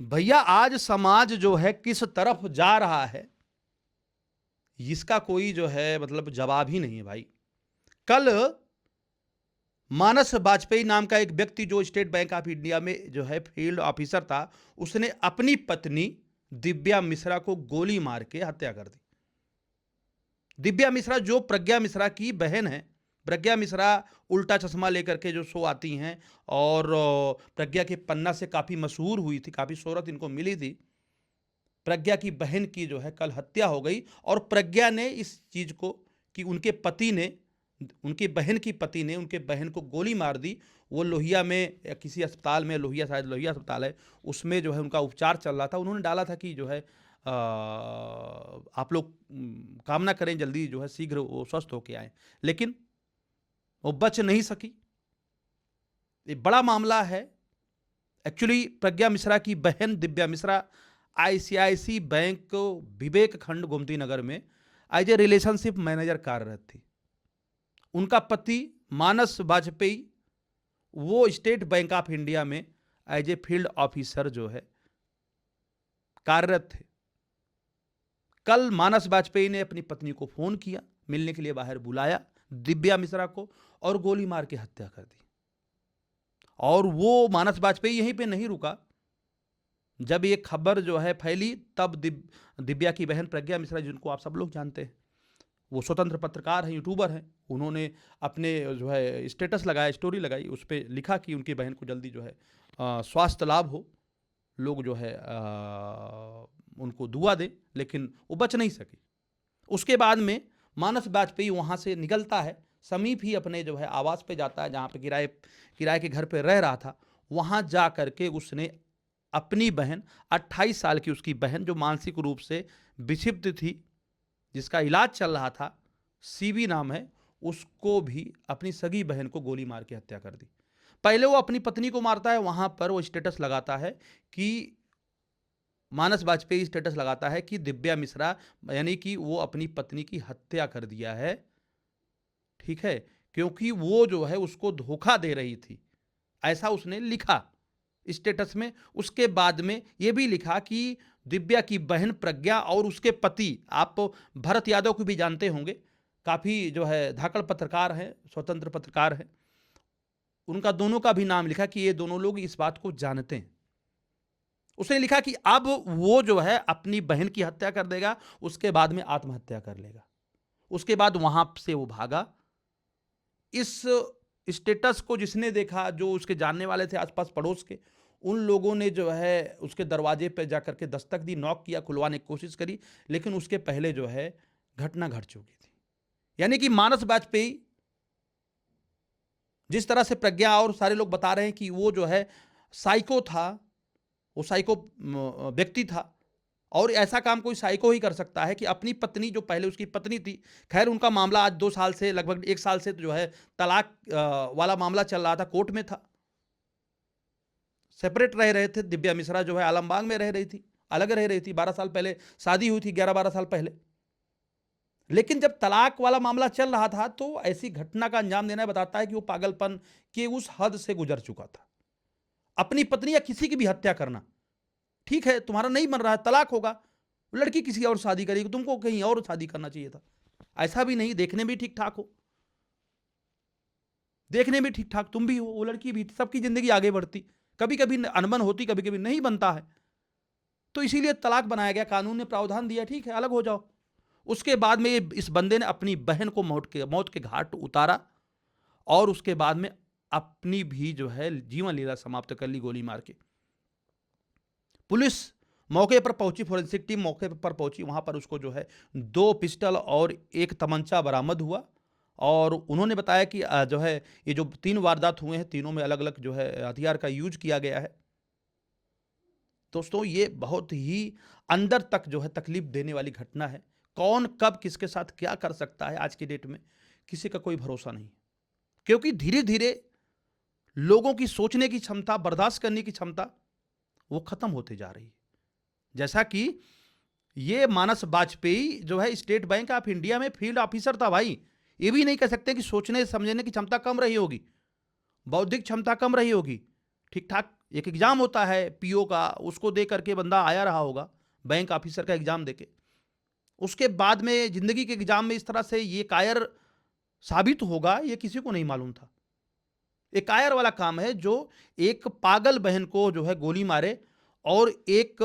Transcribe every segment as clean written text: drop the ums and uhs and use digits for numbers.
भैया आज समाज जो है किस तरफ जा रहा है, इसका कोई जो है मतलब जवाब ही नहीं है भाई। कल मानस वाजपेयी नाम का एक व्यक्ति जो स्टेट बैंक ऑफ इंडिया में जो है फील्ड ऑफिसर था, उसने अपनी पत्नी दिव्या मिश्रा को गोली मार के हत्या कर दी। दिव्या मिश्रा जो प्रज्ञा मिश्रा की बहन है। प्रज्ञा मिश्रा उल्टा चश्मा लेकर के जो शो आती हैं और प्रज्ञा के पन्ना से काफ़ी मशहूर हुई थी, काफ़ी शोहरत इनको मिली थी। प्रज्ञा की बहन की जो है कल हत्या हो गई और प्रज्ञा ने इस चीज़ को कि उनके पति ने, उनकी बहन की पति ने उनके बहन को गोली मार दी। वो लोहिया में या किसी अस्पताल में, लोहिया शायद लोहिया अस्पताल है, उसमें जो है उनका उपचार चल रहा था। उन्होंने डाला था कि जो है आप लोग कामना करें जल्दी जो है शीघ्र वो स्वस्थ होके आए, लेकिन वो बच नहीं सकी। ये बड़ा मामला है। एक्चुअली प्रज्ञा मिश्रा की बहन दिव्या मिश्रा आईसीआईसी बैंक विवेक खंड गोमती नगर में एज ए रिलेशनशिप मैनेजर कार्यरत थी। उनका पति मानस वाजपेयी वो स्टेट बैंक ऑफ इंडिया में एज ए फील्ड ऑफिसर जो है कार्यरत थे। कल मानस वाजपेयी ने अपनी पत्नी को फोन किया, मिलने के लिए बाहर बुलाया दिव्या मिश्रा को और गोली मार के हत्या कर दी। और वो मानस वाजपेयी यहीं पे नहीं रुका। जब ये खबर जो है फैली तब दिव्या की बहन प्रज्ञा मिश्रा, जिनको आप सब लोग जानते हैं, वो स्वतंत्र पत्रकार हैं, यूट्यूबर हैं, उन्होंने अपने जो है स्टेटस लगाया, स्टोरी लगाई, उस पर लिखा कि उनकी बहन को जल्दी जो है स्वास्थ्य लाभ हो, लोग जो है उनको दुआ दें, लेकिन वो बच नहीं सकी। उसके बाद में मानस वाजपेयी वहाँ से निकलता है, समीप ही अपने जो है आवास पे जाता है, जहाँ पे किराए के घर पे रह रहा था। वहाँ जा करके उसने अपनी बहन, 28 साल की उसकी बहन जो मानसिक रूप से विक्षिप्त थी, जिसका इलाज चल रहा था, सीबी नाम है, उसको भी अपनी सगी बहन को गोली मार के हत्या कर दी। पहले वो अपनी पत्नी को मारता है, वहाँ पर वो स्टेटस लगाता है कि मानस वाजपेयी स्टेटस लगाता है कि दिव्या मिश्रा यानी कि वो अपनी पत्नी की हत्या कर दिया है, ठीक है, क्योंकि वो जो है उसको धोखा दे रही थी, ऐसा उसने लिखा स्टेटस में। उसके बाद में ये भी लिखा कि दिव्या की बहन प्रज्ञा और उसके पति, आप भरत यादव को भी जानते होंगे, काफ़ी जो है धाकड़ पत्रकार हैं, स्वतंत्र पत्रकार हैं, उनका दोनों का भी नाम लिखा कि ये दोनों लोग इस बात को जानते हैं। उसने लिखा कि अब वो जो है अपनी बहन की हत्या कर देगा, उसके बाद में आत्महत्या कर लेगा। उसके बाद वहां से वो भागा। इस स्टेटस को जिसने देखा, जो उसके जानने वाले थे आसपास पड़ोस के, उन लोगों ने जो है उसके दरवाजे पर जाकर के दस्तक दी, नॉक किया, खुलवाने की कोशिश करी, लेकिन उसके पहले जो है घटना घट चुकी थी। यानी कि मानस वाजपेयी, जिस तरह से प्रज्ञा और सारे लोग बता रहे हैं कि वो जो है साइको था, वो साइको व्यक्ति था, और ऐसा काम कोई साइको ही कर सकता है कि अपनी पत्नी, जो पहले उसकी पत्नी थी, खैर उनका मामला आज 2 साल से, लगभग 1 साल से जो है तलाक वाला मामला चल रहा था, कोर्ट में था, सेपरेट रह रहे थे। दिव्या मिश्रा जो है आलमबाग में रह रही थी, अलग रह रही थी, 12 साल पहले शादी हुई थी, 11-12 साल पहले। लेकिन जब तलाक वाला मामला चल रहा था तो ऐसी घटना का अंजाम देना बताता है कि वो पागलपन के उस हद से गुजर चुका था। अपनी पत्नी या किसी की भी हत्या करना, ठीक है, तुम्हारा नहीं बन रहा है, तलाक होगा, लड़की किसी और शादी करेगी, तुमको कहीं और शादी करना चाहिए था। ऐसा भी नहीं, देखने भी ठीक ठाक हो, देखने में ठीक ठाक तुम भी हो, वो लड़की भी, सबकी जिंदगी आगे बढ़ती। कभी कभी अनबन होती, कभी कभी नहीं बनता है, तो इसीलिए तलाक बनाया गया, कानून ने प्रावधान दिया, ठीक है, अलग हो जाओ। उसके बाद में इस बंदे ने अपनी बहन को मौत के घाट उतारा और उसके बाद में अपनी भी जो है जीवन लीला समाप्त कर ली गोली मार के। पुलिस मौके पर पहुंची, फोरेंसिक टीम मौके पर पहुंची, वहां पर उसको जो है 2 पिस्टल और 1 तमंचा बरामद हुआ। और उन्होंने बताया कि जो है ये जो 3 वारदात हुए हैं, तीनों में अलग अलग जो है हथियार का यूज किया गया है। दोस्तों, ये बहुत ही अंदर तक जो है तकलीफ देने वाली घटना है। कौन कब किसके साथ क्या कर सकता है आज की डेट में किसी का कोई भरोसा नहीं, क्योंकि धीरे धीरे लोगों की सोचने की क्षमता, बर्दाश्त करने की क्षमता वो खत्म होते जा रही है। जैसा कि ये मानस वाजपेयी जो है स्टेट बैंक ऑफ इंडिया में फील्ड ऑफिसर था भाई। ये भी नहीं कह सकते कि सोचने समझने की क्षमता कम रही होगी, बौद्धिक क्षमता कम रही होगी, ठीक ठाक एक एग्जाम होता है पीओ का, उसको दे करके बंदा आया रहा होगा, बैंक ऑफिसर का एग्जाम देके। उसके बाद में जिंदगी के एग्जाम में इस तरह से ये कायर साबित होगा, ये किसी को नहीं मालूम था। एक कायर वाला काम है जो एक पागल बहन को जो है गोली मारे, और एक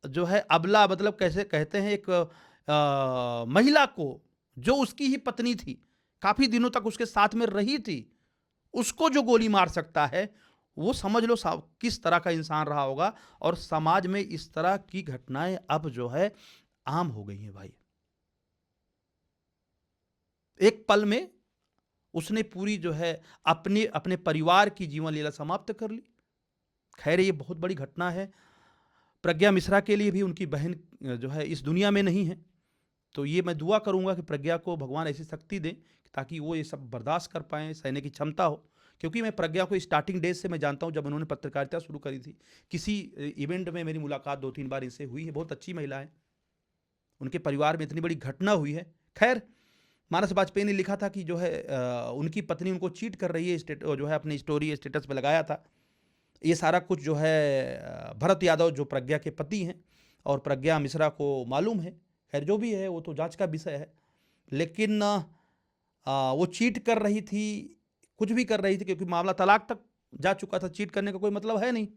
जो है अबला, मतलब कैसे कहते हैं, एक महिला को जो उसकी ही पत्नी थी, काफी दिनों तक उसके साथ में रही थी, उसको जो गोली मार सकता है, वो समझ लो किस तरह का इंसान रहा होगा। और समाज में इस तरह की घटनाएं अब जो है आम हो गई हैं भाई। एक पल में उसने पूरी जो है अपने अपने परिवार की जीवन लीला समाप्त कर ली। खैर, ये बहुत बड़ी घटना है। प्रज्ञा मिश्रा के लिए भी उनकी बहन जो है इस दुनिया में नहीं है, तो ये मैं दुआ करूंगा कि प्रज्ञा को भगवान ऐसी शक्ति दे ताकि वो ये सब बर्दाश्त कर पाए, सहने की क्षमता हो। क्योंकि मैं प्रज्ञा को स्टार्टिंग डेज से मैं जानता हूं, जब उन्होंने पत्रकारिता शुरू करी थी। किसी इवेंट में मेरी मुलाकात 2-3 बार इनसे हुई है। बहुत अच्छी महिला है, उनके परिवार में इतनी बड़ी घटना हुई है। खैर, मानस वाजपेयी ने लिखा था कि जो है उनकी पत्नी उनको चीट कर रही है, जो है अपनी स्टोरी स्टेटस पे लगाया था। ये सारा कुछ जो है भरत यादव जो प्रज्ञा के पति हैं और प्रज्ञा मिश्रा को मालूम है। खैर, जो भी है वो तो जांच का विषय है, लेकिन वो चीट कर रही थी, कुछ भी कर रही थी, क्योंकि मामला तलाक तक जा चुका था। चीट करने का कोई मतलब है नहीं,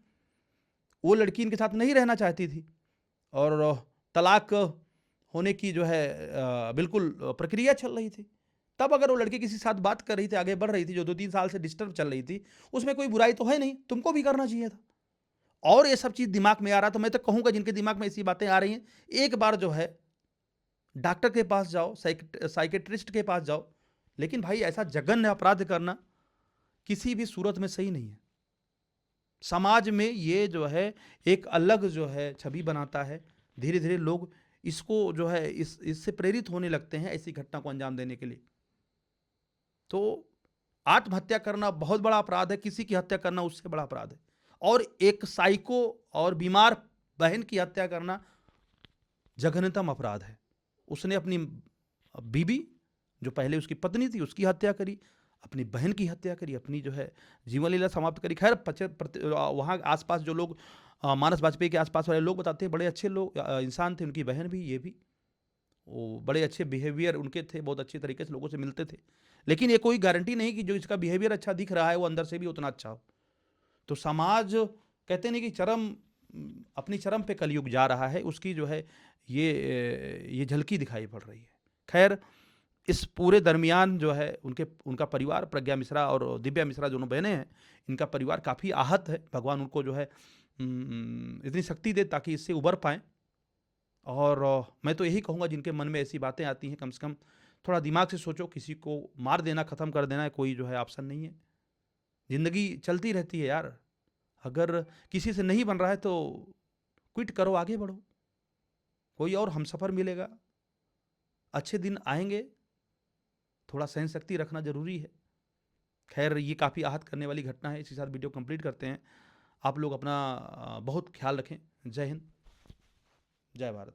वो लड़की इनके साथ नहीं रहना चाहती थी, और तलाक होने की जो है बिल्कुल प्रक्रिया चल रही थी। तब अगर वो लड़की किसी साथ बात कर रही थी, आगे बढ़ रही थी, जो 2-3 साल से डिस्टर्ब चल रही थी, उसमें कोई बुराई तो है नहीं, तुमको भी करना चाहिए था। और ये सब चीज दिमाग में आ रहा, तो मैं तो कहूंगा जिनके दिमाग में ऐसी बातें आ रही हैं, एक बार जो है डॉक्टर के पास जाओ, साइकेट्रिस्ट के पास जाओ। लेकिन भाई, ऐसा जघन्य अपराध करना किसी भी सूरत में सही नहीं है। समाज में ये जो है एक अलग जो है छवि बनाता है। धीरे धीरे लोग इसको जो है इससे प्रेरित होने लगते हैं ऐसी घटना को अंजाम देने के लिए। तो आत्महत्या करना बहुत बड़ा अपराध है, किसी की हत्या करना उससे बड़ा अपराध है। और एक साइको और बीमार बहन की हत्या करना जघन्यतम अपराध है। उसने अपनी बीबी, जो पहले उसकी पत्नी थी, उसकी हत्या करी, अपनी बहन की हत्या करी, अपनी जो है जीवन लीला समाप्त करी। खैर, वहाँ आसपास जो लोग, मानस वाजपेयी के आसपास वाले लोग बताते हैं, बड़े अच्छे लोग इंसान थे, उनकी बहन भी, ये भी, वो बड़े अच्छे बिहेवियर उनके थे, बहुत अच्छे तरीके से लोगों से मिलते थे। लेकिन ये कोई गारंटी नहीं कि जो इसका बिहेवियर अच्छा दिख रहा है वो अंदर से भी उतना अच्छा हो। तो समाज, कहते नहीं कि अपनी चरम पे कलयुग जा रहा है, उसकी जो है ये झलकी दिखाई पड़ रही है। खैर, इस पूरे दरमियान जो है उनका परिवार, प्रज्ञा मिश्रा और दिव्या मिश्रा दोनों बहनें हैं, इनका परिवार काफ़ी आहत है। भगवान उनको जो है इतनी शक्ति दे ताकि इससे उबर पाएँ। और मैं तो यही कहूँगा, जिनके मन में ऐसी बातें आती हैं, कम से कम थोड़ा दिमाग से सोचो। किसी को मार देना, ख़त्म कर देना कोई जो है ऑप्शन नहीं है। ज़िंदगी चलती रहती है यार। अगर किसी से नहीं बन रहा है तो क्विट करो, आगे बढ़ो, कोई और हमसफ़र मिलेगा, अच्छे दिन आएंगे। थोड़ा सहन शक्ति रखना ज़रूरी है। खैर, ये काफ़ी आहत करने वाली घटना है। इसी साथ वीडियो कंप्लीट करते हैं। आप लोग अपना बहुत ख्याल रखें। जय हिंद, जय भारत।